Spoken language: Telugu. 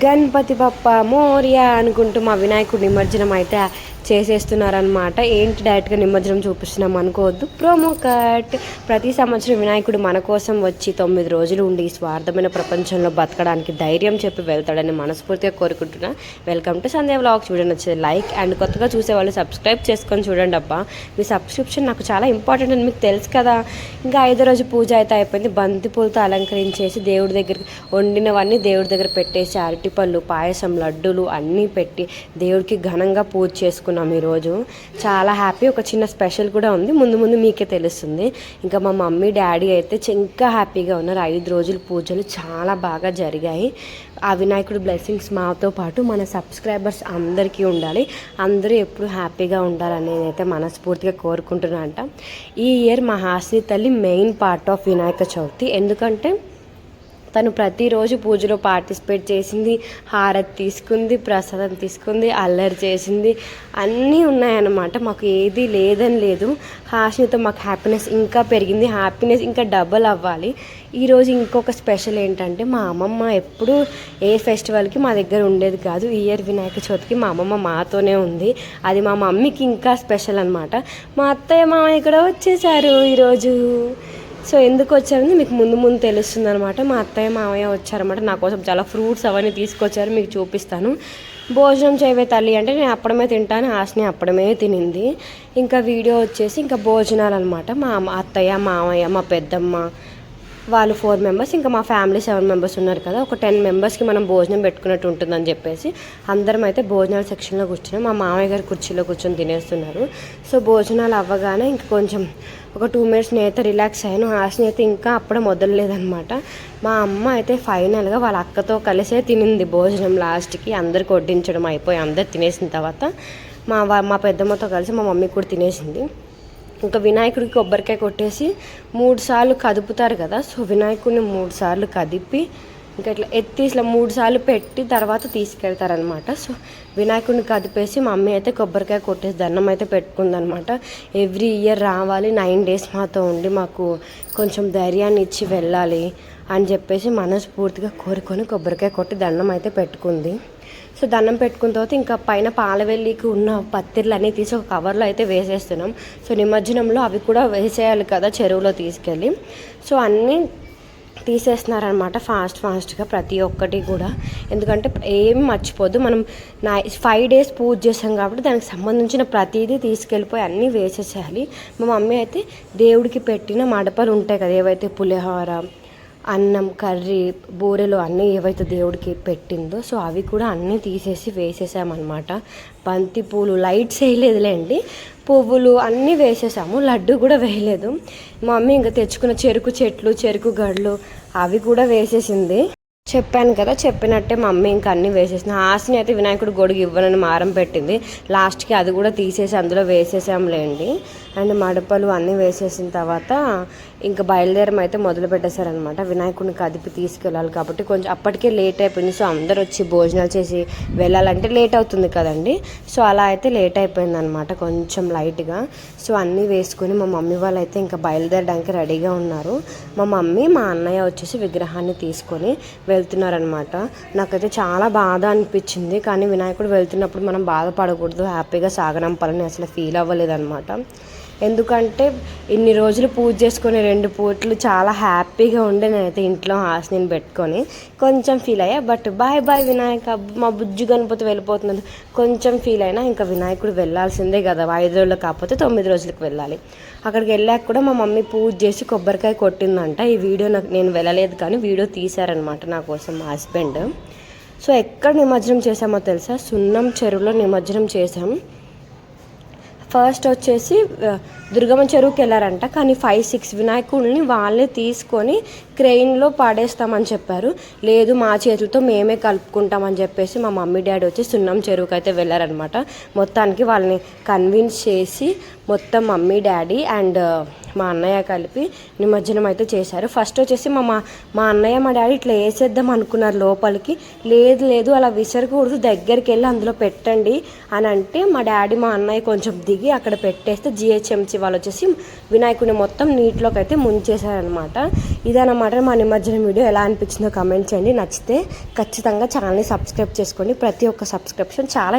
గణపతి బప్ప మోరియా అనుకుంటూ మా వినాయకుడు నిమజ్జనం అయితే చేసేస్తున్నారనమాట. ఏంటి డైరెక్ట్గా నిమజ్జనం చూపిస్తున్నాం అనుకోవద్దు, ప్రోమో కట్. ప్రతి సంవత్సరం వినాయకుడు మన కోసం వచ్చి 9 రోజులు ఉండి ఈ స్వార్థమైన ప్రపంచంలో బతకడానికి ధైర్యం చెప్పి వెళ్తాడని మనస్ఫూర్తిగా కోరుకుంటున్నా. Welcome to Sandhya vlogs. Video నచ్చేది లైక్ అండ్ కొత్తగా చూసేవాళ్ళు సబ్స్క్రైబ్ చేసుకొని చూడండి అబ్బా. మీ సబ్స్క్రిప్షన్ నాకు చాలా ఇంపార్టెంట్ అని మీకు తెలుసు కదా. ఇంకా 5వ రోజు పూజ అయితే అయిపోయింది. బంతి పూలతో అలంకరించేసి దేవుడి దగ్గరికి వండినవన్నీ దేవుడి దగ్గర పెట్టేసి అరటిపళ్ళు, పాయసం, లడ్డూలు అన్నీ పెట్టి దేవుడికి ఘనంగా పూజ చేసుకున్నాం. ఈరోజు చాలా హ్యాపీ. ఒక చిన్న స్పెషల్ కూడా ఉంది, ముందు ముందు మీకే తెలుస్తుంది. ఇంకా మా మమ్మీ డాడీ అయితే ఇంకా హ్యాపీగా ఉన్నారు. 5 రోజులు పూజలు చాలా బాగా జరిగాయి. ఆ వినాయకుడు బ్లెస్సింగ్స్ మాతో పాటు మన సబ్స్క్రైబర్స్ అందరికీ ఉండాలి. అందరూ ఎప్పుడు హ్యాపీగా ఉండాలని నేనైతే మనస్ఫూర్తిగా కోరుకుంటున్నా అంట. ఈ ఇయర్ మా హాసిని తల్లి main part of Vinayaka Chavithi. ఎందుకంటే తను ప్రతిరోజు పూజలో పార్టిసిపేట్ చేసింది, హారతి తీసుకుంది, ప్రసాదం తీసుకుంది, అల్లరి చేసింది, అన్నీ ఉన్నాయన్నమాట. మాకు ఏది లేదని లేదు. హాసినితో మాకు హ్యాపీనెస్ ఇంకా పెరిగింది. హ్యాపీనెస్ ఇంకా డబల్ అవ్వాలి. ఈరోజు ఇంకొక స్పెషల్ ఏంటంటే, మా అమ్మమ్మ ఎప్పుడు ఏ ఫెస్టివల్కి మా దగ్గర ఉండేది కాదు. ఈ ఇయర్ వినాయక చవితికి మా అమ్మమ్మ మాతోనే ఉంది. అది మా మమ్మీకి ఇంకా స్పెషల్ అనమాట. మా అత్తయ్య మామయ్య కూడా వచ్చేసారు ఈరోజు. సో ఎందుకు వచ్చారని మీకు ముందు ముందు తెలుస్తుంది అనమాట. మా అత్తయ్య మామయ్య వచ్చారన్నమాట. నా కోసం చాలా ఫ్రూట్స్ అవన్నీ తీసుకొచ్చారు, మీకు చూపిస్తాను. భోజనం చేయవే తల్లి అంటే నేను అప్పడమే తింటాను, హాసిని అప్పడమే తినింది. ఇంకా వీడియో వచ్చేసి ఇంకా భోజనాలు అనమాట. మా అత్తయ్య మామయ్య మా పెద్దమ్మ వాళ్ళు 4 మెంబర్స్, ఇంకా మా ఫ్యామిలీ 7 మెంబర్స్ ఉన్నారు కదా. ఒక 10 మెంబర్స్కి మనం భోజనం పెట్టుకున్నట్టు ఉంటుందని చెప్పేసి అందరం అయితే భోజనాల సెక్షన్లో కూర్చున్నాం. మా మామయ్య గారు కుర్చీలో కూర్చొని తినేస్తున్నారు. సో భోజనాలు అవ్వగానే ఇంక కొంచెం ఒక 2 మినిట్స్ నేనైతే రిలాక్స్ అయ్యాను. హాసిని అయితే ఇంకా అప్పుడే మొదలలేదనమాట. మా అమ్మ అయితే ఫైనల్గా వాళ్ళ అక్కతో కలిసే తినింది భోజనం. లాస్ట్కి అందరికి వడ్డించడం అయిపోయి అందరు తినేసిన తర్వాత మా పెద్దమ్మతో కలిసి మా మమ్మీ కూడా తినేసింది. ఇంకా వినాయకుడికి కొబ్బరికాయ కొట్టేసి 3 సార్లు కదుపుతారు కదా. సో వినాయకుడిని 3 సార్లు కదిపి ఇంకా ఇట్లా ఎత్తి ఇట్లా 3 సార్లు పెట్టి తర్వాత తీసుకెళ్తారనమాట. సో వినాయకుడిని కదిపేసి మా మమ్మీ అయితే కొబ్బరికాయ కొట్టేసి దండం అయితే పెట్టుకుందనమాట. ఎవ్రీ ఇయర్ రావాలి, 9 డేస్ మాతో ఉండి మాకు కొంచెం ధైర్యాన్ని ఇచ్చి వెళ్ళాలి అని చెప్పేసి మనస్ఫూర్తిగా కోరుకొని కొబ్బరికాయ కొట్టి దండం అయితే పెట్టుకుంది. సో దండం పెట్టుకున్న తర్వాత ఇంకా పైన పాలవెల్లికి ఉన్న పత్తిర్లు అన్నీ తీసి ఒక కవర్లో అయితే వేసేస్తున్నాం. సో నిమజ్జనంలో అవి కూడా వేసేయాలి కదా చెరువులో తీసుకెళ్ళి. సో అన్నీ తీసేస్తున్నారనమాట ఫాస్ట్గా ప్రతి ఒక్కటి కూడా. ఎందుకంటే ఏం మర్చిపోద్దు, మనం 5 డేస్ పూజ చేసాం కాబట్టి దానికి సంబంధించిన ప్రతిదీ తీసుకెళ్ళిపోయి అన్నీ వేసేసేయాలి. మా మమ్మీ అయితే దేవుడికి పెట్టిన మడపలు ఉంటాయి కదా, ఏవైతే పులిహోర, అన్నం, కర్రీ, బూరెలు అన్నీ ఏవైతే దేవుడికి పెట్టిందో సో అవి కూడా అన్నీ తీసేసి వేసేసామన్నమాట. బంతి పూలు, లైట్స్ వేయలేదులేండి, పువ్వులు అన్నీ వేసేసాము. లడ్డు కూడా వేయలేదు. మా మమ్మీ ఇంకా తెచ్చుకున్న చెరుకు చెట్లు, చెరుకు గడ్లు అవి కూడా వేసేసింది. చెప్పాను కదా, చెప్పినట్టే మమ్మీ ఇంకా అన్నీ వేసేసిన. హాసిని అయితే వినాయకుడు గొడుగు ఇవ్వనని మారం పెట్టింది. లాస్ట్కి అది కూడా తీసేసి అందులో వేసేసాంలేండి. అండ్ మడపలు అన్నీ వేసేసిన తర్వాత ఇంకా బయలుదేరం అయితే మొదలు పెట్టేశారనమాట. వినాయకుడిని కదిపి తీసుకెళ్ళాలి కాబట్టి కొంచెం అప్పటికే లేట్ అయిపోయింది. సో అందరు వచ్చి భోజనాలు చేసి వెళ్ళాలంటే లేట్ అవుతుంది కదండి. సో అలా అయితే లేట్ అయిపోయింది అనమాట కొంచెం లైట్గా. సో అన్నీ వేసుకొని మా మమ్మీ వాళ్ళు అయితే ఇంకా బయలుదేరడానికి రెడీగా ఉన్నారు. మా మమ్మీ మా అన్నయ్య వచ్చేసి విగ్రహాన్ని తీసుకొని వెళ్తున్నారనమాట. నాకైతే చాలా బాధ అనిపించింది. కానీ వినాయకుడు వెళ్తున్నప్పుడు మనం బాధపడకూడదు, హ్యాపీగా సాగనంపాలని అసలు ఫీల్ అవ్వలేదన్నమాట. ఎందుకంటే ఇన్ని రోజులు పూజ చేసుకొని 2 పూటలు చాలా హ్యాపీగా ఉండే నేనైతే ఇంట్లో హాసిని పెట్టుకొని కొంచెం ఫీల్ అయ్యా. బట్ బాయ్ వినాయక, మా బుజ్జు గణపతి వెళ్ళిపోతున్నది కొంచెం ఫీల్ అయినా. ఇంకా వినాయకుడు వెళ్ళాల్సిందే కదా, 5 రోజులు కాకపోతే 9 రోజులకు వెళ్ళాలి. అక్కడికి వెళ్ళాక కూడా మా మమ్మీ పూజ చేసి కొబ్బరికాయ కొట్టిందంట. ఈ వీడియో నేను వెళ్ళలేదు కానీ వీడియో తీశారనమాట నా కోసం మా హస్బెండ్. సో ఎక్కడ నిమజ్జనం చేసామో తెలుసా, సున్నం చెరువులో నిమజ్జనం చేసాం. ఫస్ట్ వచ్చేసి దుర్గమ్మ చెరువుకి వెళ్ళారంట. కానీ 5-6 వినాయకుడిని వాళ్ళే తీసుకొని క్రెయిన్లో పడేస్తామని చెప్పారు. లేదు మా చేతులతో మేమే కలుపుకుంటామని చెప్పేసి మా మమ్మీ డాడీ వచ్చి సున్నం చెరువుకి అయితే వెళ్ళారనమాట. మొత్తానికి వాళ్ళని కన్విన్స్ చేసి మొత్తం మమ్మీ డాడీ అండ్ మా అన్నయ్య కలిపి నిమజ్జనం అయితే చేశారు. ఫస్ట్ వచ్చేసి మా అన్నయ్య మా డాడీ ఇట్లా వేసేద్దాం అనుకున్నారు లోపలికి. లేదు అలా విసరకూడదు, దగ్గరికి వెళ్ళి అందులో పెట్టండి అని అంటే మా డాడీ మా అన్నయ్య కొంచెం దిగి కడిగి అక్కడ పెట్టేస్తే జిహెచ్ఎంసీ వాళ్ళు వచ్చేసి వినాయకుడిని మొత్తం నీటిలోకి అయితే ముంచేశారనమాట. ఇదన్నమాట మా నిమజ్జనం వీడియో. ఎలా అనిపించిందో కమెంట్ చేయండి. నచ్చితే ఖచ్చితంగా ఛానల్ని సబ్స్క్రైబ్ చేసుకోండి. ప్రతి ఒక్క సబ్స్క్రిప్షన్ చాలా